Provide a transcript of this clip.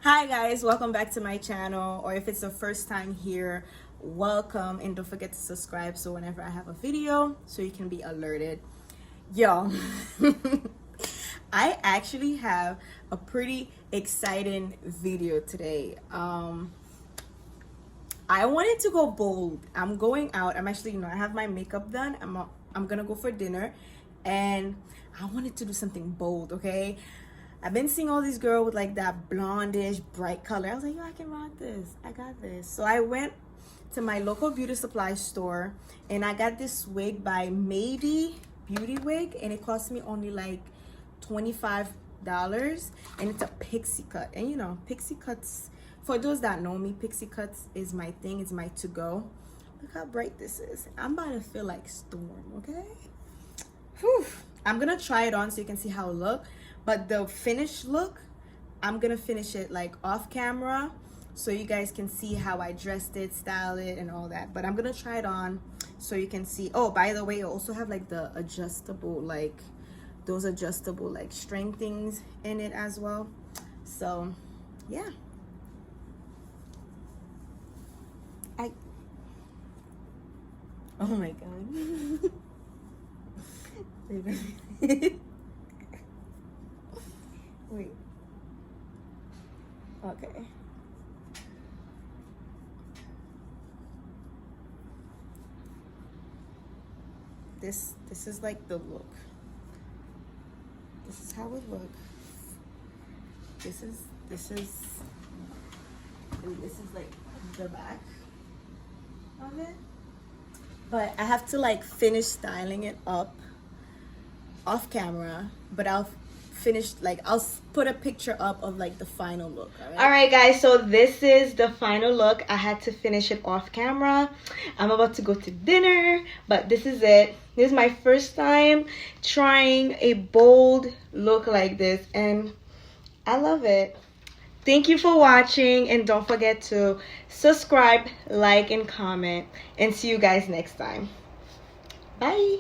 Hi guys, welcome back to my channel, or if it's the first time here, welcome, and don't forget to subscribe so whenever I have a video so you can be alerted. Yo, I actually have a pretty exciting video today. I wanted to go bold. I'm going out. I'm actually, I have my makeup done. I'm gonna go for dinner, and I wanted to do something bold. Okay, I've been seeing all these girls with like that blondish bright color. I was like, yo, I can rock this. I got this. So I went to my local beauty supply store and I got this wig by MAYDE Beauty Wig, and it cost me only like $25, and it's a pixie cut. And you know, pixie cuts, for those that know me, pixie cuts is my thing. It's my to-go. Look how bright this is. I'm about to feel like Storm, okay? Whew. I'm gonna try it on so you can see how it look, but the finished look, I'm gonna finish it like off camera so you guys can see how I dressed it, styled it, and all that. But I'm gonna try it on so you can see. Oh, by the way, I also have like the adjustable, like those adjustable like string things in it as well. So yeah, oh my god. Wait. Okay. This is like the look. This is how it looks. This is and this is like the back of it. But I have to like finish styling it up off camera, but I'll finish, like I'll put a picture up of like the final look. All right guys, so this is the final look. I had to finish it off camera. I'm about to go to dinner, but this is it. This is my first time trying a bold look like this, and I love it. Thank you for watching, and don't forget to subscribe, like, and comment, and see you guys next time. Bye.